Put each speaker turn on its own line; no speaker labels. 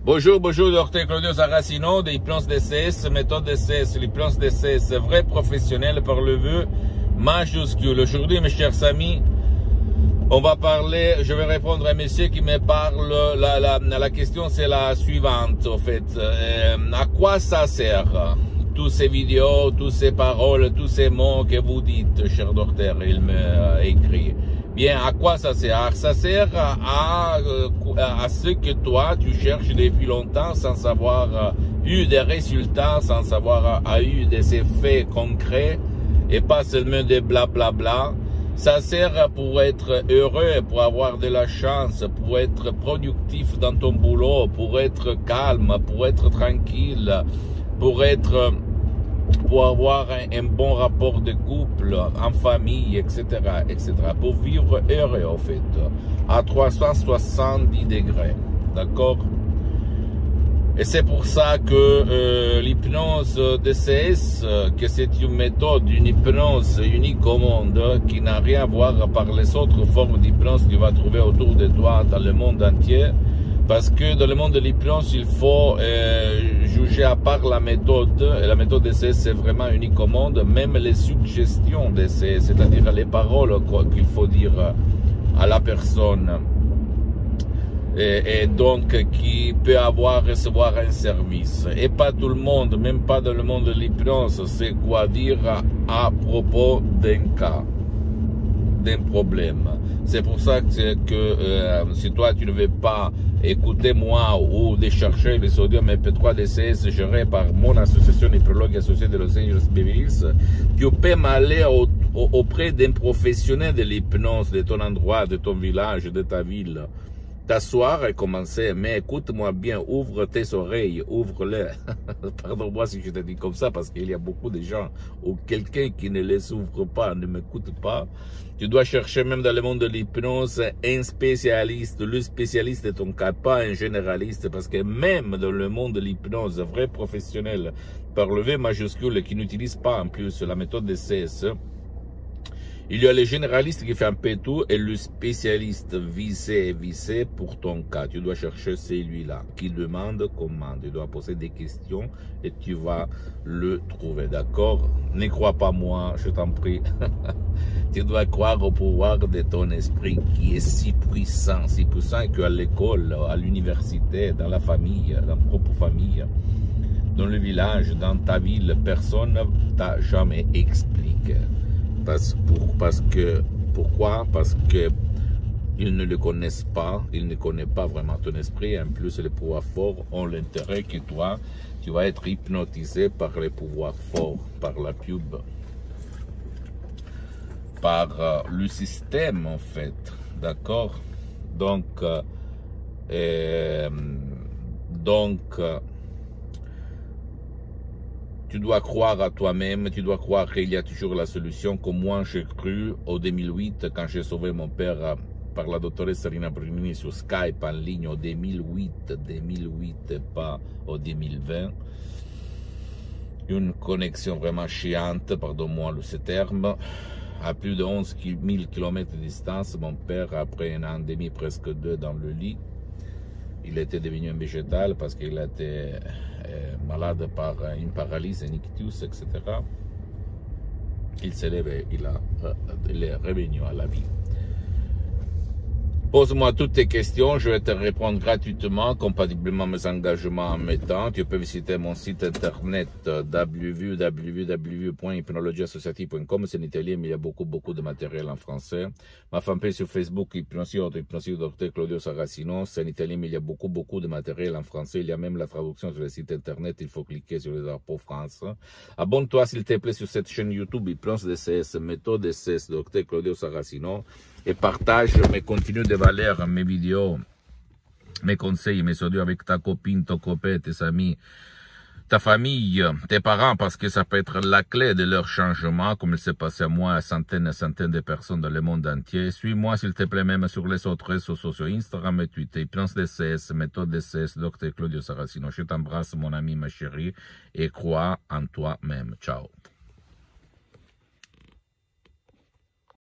Bonjour, bonjour, docteur Claudio Saracino, de l'hypnose DCS, méthode DCS, l'hypnose DCS, vrai professionnel par le vœu majuscule. Aujourd'hui, mes chers amis, on va parler, je vais répondre à un monsieur qui me parle, la question c'est la suivante, en fait. À quoi ça sert? Tous ces vidéos, toutes ces paroles, tous ces mots que vous dites, cher docteur, il me écrit. Bien, à quoi ça sert? Ça sert à ce que toi, tu cherches depuis longtemps sans avoir eu des résultats, sans avoir eu des effets concrets et pas seulement des blablabla. Ça sert pour être heureux, pour avoir de la chance, pour être productif dans ton boulot, pour être calme, pour être tranquille, pour avoir un bon rapport de couple, en famille, etc., etc. Pour vivre heureux, en fait, à 370 degrés, d'accord? Et c'est pour ça que l'hypnose DCS, que c'est une méthode, une hypnose unique au monde, qui n'a rien à voir par les autres formes d'hypnose que tu vas trouver autour de toi dans le monde entier. Parce que dans le monde de l'hypnose, il faut juger à part la méthode. Et la méthode DCS, c'est vraiment unique au monde. Même les suggestions DCS, c'est-à-dire les paroles qu'il faut dire à la personne. Et donc, qui peut recevoir un service. Et pas tout le monde, même pas dans le monde de l'hypnose, sait quoi dire à propos d'un cas, d'un problème. C'est pour ça que si toi tu ne veux pas écouter moi ou de chercher les audios MP3 DCS gérés par mon association hypnologue associée de Los Angeles Beverly Hills, tu peux m'aller auprès d'un professionnel de l'hypnose de ton endroit, de ton village, de ta ville. T'asseoir et commencer, mais écoute-moi bien, ouvre tes oreilles, ouvre-les. Pardon-moi si je te dis comme ça, parce qu'il y a beaucoup de gens ou quelqu'un qui ne les ouvre pas, ne m'écoute pas. Tu dois chercher même dans le monde de l'hypnose un spécialiste, le spécialiste de ton cas, pas un généraliste, parce que même dans le monde de l'hypnose, vrai professionnel, par le V majuscule, qui n'utilise pas en plus la méthode de CS, il y a le généraliste qui fait un peu tout et le spécialiste visé pour ton cas. Tu dois chercher celui-là qui demande comment. Tu dois poser des questions et tu vas le trouver. D'accord? Ne crois pas moi, je t'en prie. Tu dois croire au pouvoir de ton esprit qui est si puissant qu'à l'école, à l'université, dans la famille, dans ta propre famille, dans le village, dans ta ville, personne ne t'a jamais expliqué. Pourquoi? Parce que ils ne le connaissent pas, ils ne connaissent pas vraiment ton esprit. En plus, les pouvoirs forts ont l'intérêt que toi, tu vas être hypnotisé par les pouvoirs forts, par la pub, par le système en fait, d'accord? Donc, tu dois croire à toi-même, tu dois croire qu'il y a toujours la solution, comme moi j'ai cru au 2008 quand j'ai sauvé mon père par la doctoresse Serena Brunini sur Skype en ligne au 2008, pas au 2020. Une connexion vraiment chiante, pardonne-moi ce terme, à plus de 11 000 km de distance, mon père, après un an et demi, presque deux dans le lit, il était devenu un végétal parce qu'il était malade par une paralysie, un ictus, etc. Il s'est levé, il est revenu à la vie. Pose-moi toutes tes questions, je vais te répondre gratuitement, compatiblement à mes engagements en mes temps. Tu peux visiter mon site internet www.hypnologieassociative.com. C'est en italien, mais il y a beaucoup de matériel en français. Ma fanpage sur Facebook, Hypnosie Dr Claudio Saracino. C'est en italien, mais il y a beaucoup de matériel en français. Il y a même la traduction sur le site internet. Il faut cliquer sur le drapeau France. Abonne-toi, s'il te plaît, sur cette chaîne YouTube, Hypnose DCS, méthode DCS, Dr Claudio Saracino. Et partage mes contenus de valeur, mes vidéos, mes conseils, mes audios avec ta copine, ton copain, tes amis, ta famille, tes parents, parce que ça peut être la clé de leur changement, comme il s'est passé à moi, à centaines et centaines de personnes dans le monde entier. Suis-moi, s'il te plaît, même sur les autres réseaux sociaux, Instagram et Twitter, Hypnose DCS, méthode DCS, Dr Claudio Saracino. Je t'embrasse, mon ami, ma chérie, et crois en toi-même. Ciao.